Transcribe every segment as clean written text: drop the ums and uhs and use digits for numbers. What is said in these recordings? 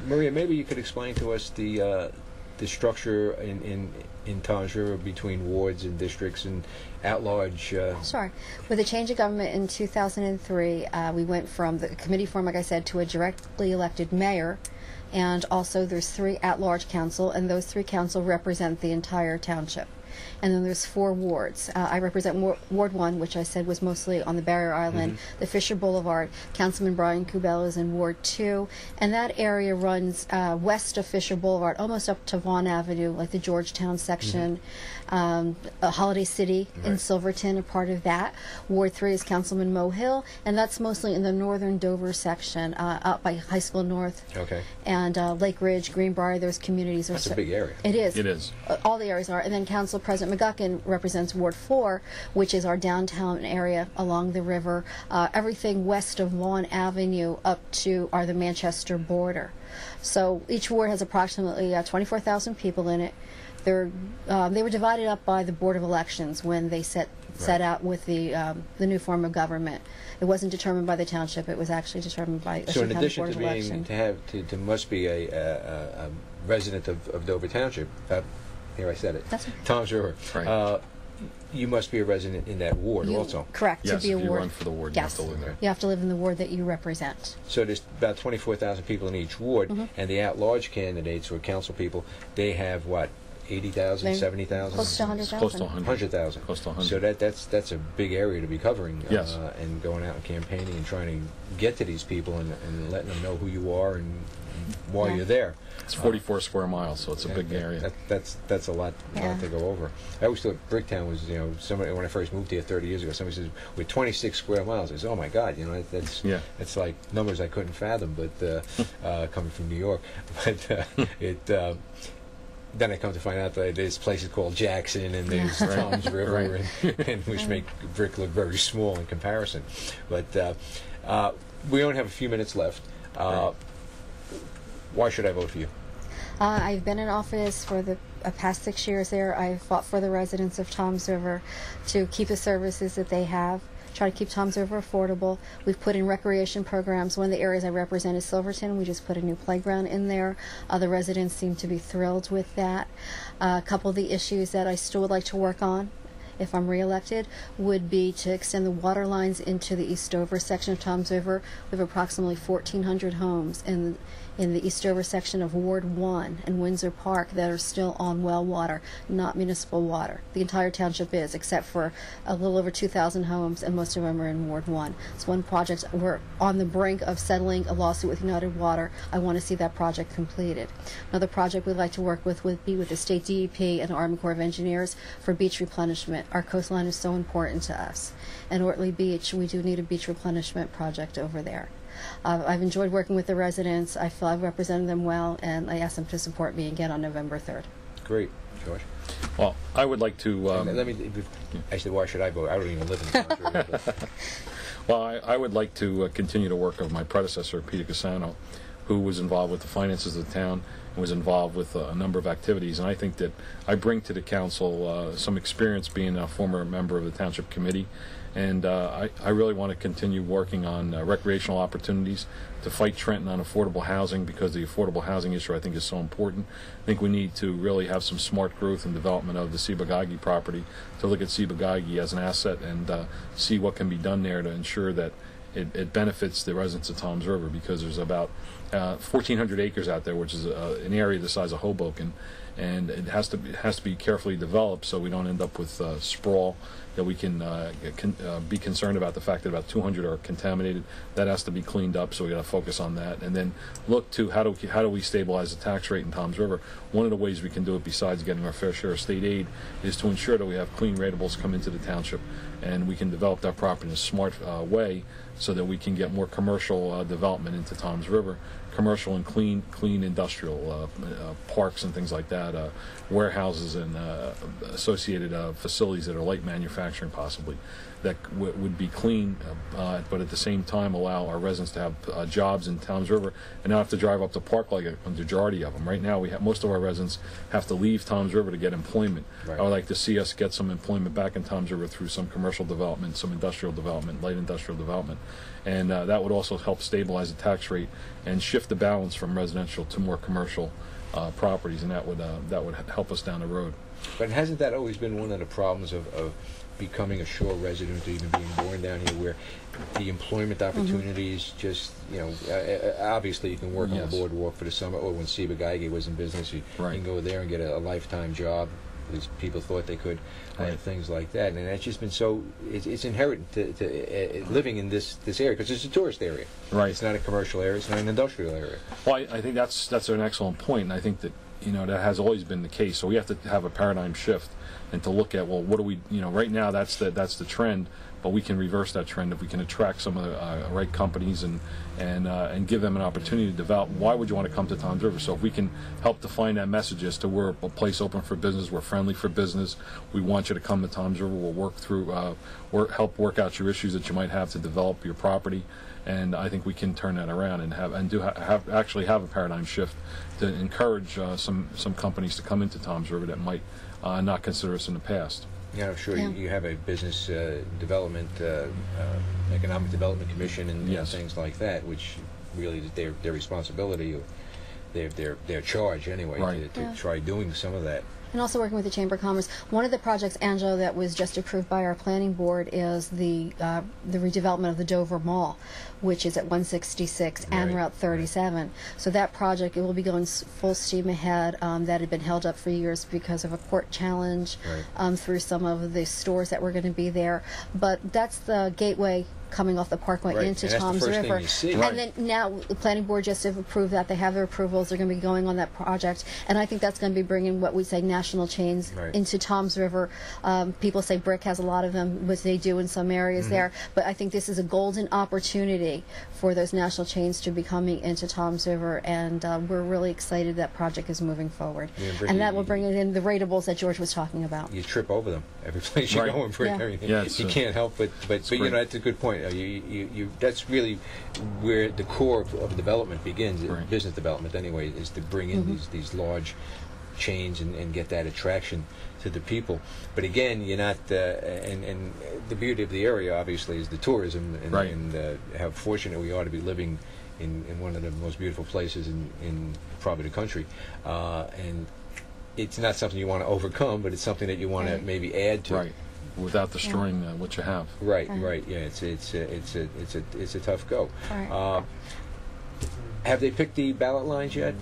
Maria, maybe you could explain to us the structure in Toms River between wards and districts and at-large. Sure. With the change of government in 2003, we went from the committee form, like I said, to a directly elected mayor, and also there's 3 at-large council, and those 3 council represent the entire township. And then there's 4 wards. I represent Ward 1, which I said was mostly on the Barrier Island, the Fisher Boulevard. Councilman Brian Kubel is in Ward 2, and that area runs west of Fisher Boulevard, almost up to Vaughan Avenue, like the Georgetown section. Holiday City in Silverton, a part of that. Ward 3 is Councilman Mo Hill, and that's mostly in the northern Dover section, out by High School North. Okay. And Lake Ridge, Greenbrier, those communities are... That's a big area. It is. It is. All the areas are. And then Council President McGuckin represents Ward 4, which is our downtown area along the river. Everything west of Vaughan Avenue up to the Manchester border. So each ward has approximately 24,000 people in it. They were divided up by the Board of Elections when they set out with the new form of government. It wasn't determined by the township; it was actually determined by the So, in addition Board to of being Elections. to must be a resident of Dover Township. Here I said it. That's okay. Toms River. Right. You must be a resident in that ward also. Correct. Yes, to be a if you ward. run for the ward, Yes. you have to live there. You have to live in the ward that you represent. So there's about 24,000 people in each ward, and the at-large candidates or council people, they have what? 80,000, 70,000? Close to 100,000. Close to 100. 100,000. Close to 100. So that's a big area to be covering. Yes. And going out and campaigning and trying to get to these people and letting them know who you are and why you're there. It's 44 square miles, so it's a big area. That's a lot to go over. I always thought Bricktown was, somebody, when I first moved here 30 years ago, somebody says, with 26 square miles, I said, oh my God, that's like numbers I couldn't fathom, but coming from New York. But then I come to find out that there's places called Jackson and there's Toms River, and which make Brick look very small in comparison. But we only have a few minutes left. Why should I vote for you? I've been in office for the past 6 years there. I've fought for the residents of Toms River to keep the services that they have, try to keep Toms River affordable. We've put in recreation programs. One of the areas I represent is Silverton. We just put a new playground in there. The residents seem to be thrilled with that. A couple of the issues that I still would like to work on, if I'm reelected, would be to extend the water lines into the East Dover section of Toms River. We have approximately 1,400 homes in the East Dover section of Ward 1 and Windsor Park that are still on well water, not municipal water. The entire township is, except for a little over 2,000 homes, and most of them are in Ward 1. It's one project we're on the brink of settling a lawsuit with United Water. I want to see that project completed. Another project we'd like to work with would be with the State DEP and the Army Corps of Engineers for beach replenishment. Our coastline is so important to us. And Ortley Beach, we do need a beach replenishment project over there. I've enjoyed working with the residents. I feel I've represented them well, and I ask them to support me again on November 3rd. Great. George? Well, I would like to... actually, why should I vote? I don't even live in Toms River. Well, I would like to continue the work of my predecessor, Peter Cassano, who was involved with the finances of the town and was involved with a number of activities. And I think that I bring to the council some experience being a former member of the Township Committee. And I really want to continue working on recreational opportunities to fight Trenton on affordable housing, because the affordable housing issue I think is so important. I think we need to really have some smart growth and development of the Ciba-Geigy property, to look at Ciba-Geigy as an asset and see what can be done there to ensure that it benefits the residents of Toms River, because there's about 1,400 acres out there, which is an area the size of Hoboken, and it has to be carefully developed so we don't end up with sprawl. That we can be concerned about the fact that about 200 are contaminated. That has to be cleaned up, so we got to focus on that, and then look to how do we stabilize the tax rate in Toms River. One of the ways we can do it, besides getting our fair share of state aid, is to ensure that we have clean rateables come into the township, and we can develop that property in a smart way, so that we can get more commercial development into Toms River, commercial and clean industrial parks and things like that, warehouses and associated facilities that are light manufacturing possibly. that would be clean, but at the same time allow our residents to have jobs in Toms River and not have to drive up to Park like a majority of them. Right now, most of our residents have to leave Toms River to get employment. Right. I would like to see us get some employment back in Toms River through some commercial development, some industrial development, light industrial development, and that would also help stabilize the tax rate and shift the balance from residential to more commercial properties, and that would help us down the road. But hasn't that always been one of the problems of becoming a shore resident, or even being born down here, where the employment opportunities just, obviously you can work on the boardwalk for the summer, or when Seba Geige was in business, you can go there and get a lifetime job. At least people thought they could, things like that. And that's just been so, it's inherent to living in this area, because it's a tourist area. Right. It's not a commercial area, it's not an industrial area. Well, I think that's an excellent point, and I think that that has always been the case. So we have to have a paradigm shift and to look at, well, what do we, right now that's the trend, but we can reverse that trend if we can attract some of the right companies and give them an opportunity to develop. Why would you want to come to Toms River? So if we can help define that message as to we're a place open for business, we're friendly for business, we want you to come to Toms River, we'll work through, help work out your issues that you might have to develop your property. And I think we can turn that around and actually have a paradigm shift to encourage some companies to come into Toms River that might not consider us in the past. Yeah, I'm sure you have a business development, economic development commission, and things like that, which really is their responsibility, or their charge anyway, to try doing some of that. And also working with the Chamber of Commerce. One of the projects, Angelo, that was just approved by our planning board is the redevelopment of the Dover Mall, which is at 166 and Route 37. So that project, it will be going full steam ahead. That had been held up for years because of a court challenge through some of the stores that were going to be there. But that's the gateway coming off the Parkway into Toms River. And then now the planning board just have approved that. They have their approvals. They're going to be going on that project. And I think that's going to be bringing what we say national chains into Toms River. People say Brick has a lot of them, which they do in some areas there. But I think this is a golden opportunity for those national chains to be coming into Toms River. And we're really excited that project is moving forward. And that will bring in the ratables that George was talking about. You trip over them every place you go in Brick. You can't help but that's a good point. That's really where the core of development begins, business development anyway, is to bring in these large chains and get that attraction to the people. But again, you're not, and the beauty of the area obviously is the tourism, and how fortunate we are to be living in one of the most beautiful places in probably the country. And it's not something you want to overcome, but it's something that you want to maybe add to. Without destroying what you have. Yeah, it's a tough go. Have they picked the ballot lines yet?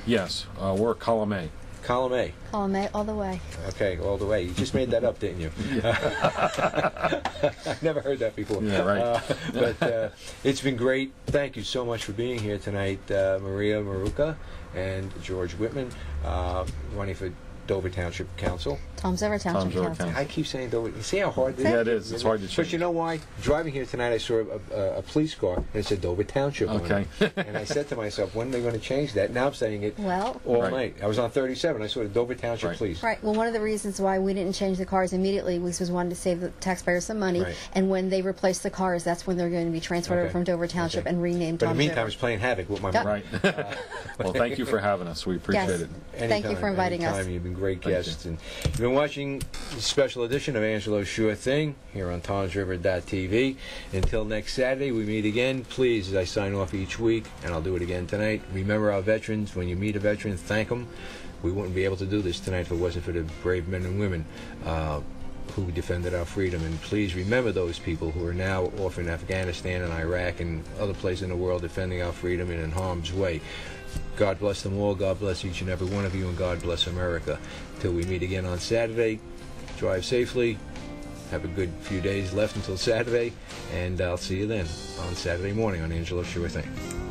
Yes, we're column A. Column A. Column A, all the way. Okay, all the way. You just made that up, didn't you? I've never heard that before. But it's been great. Thank you so much for being here tonight, Maria Maruca and George Wittmann, running for Dover Township Council. Toms River Township Council. I keep saying Dover. You see how hard it is? Yeah, it is. It's hard to change. But you know why? Driving here tonight, I saw a police car, and it said Dover Township on it. And I said to myself, when are they going to change that? Now I'm saying it all night. I was on 37. I saw the Dover Township Police. Well, one of the reasons why we didn't change the cars immediately was wanted to save the taxpayers some money. And when they replace the cars, that's when they're going to be transferred over from Dover Township and renamed Toms River. But in the meantime, it's playing havoc with my mind. Well, thank you for having us. We appreciate it. Thank you for inviting us. You've been great guests. And you've been watching a special edition of Angelo's Sure Thing here on TomsRiver.tv. Until next Saturday, we meet again. Please, as I sign off each week, and I'll do it again tonight, remember our veterans. When you meet a veteran, thank them. We wouldn't be able to do this tonight if it wasn't for the brave men and women who defended our freedom. And please remember those people who are now off in Afghanistan and Iraq and other places in the world defending our freedom and in harm's way. God bless them all. God bless each and every one of you, and God bless America. Till we meet again on Saturday, drive safely. Have a good few days left until Saturday, and I'll see you then on Saturday morning on Angelo's Sure Thing.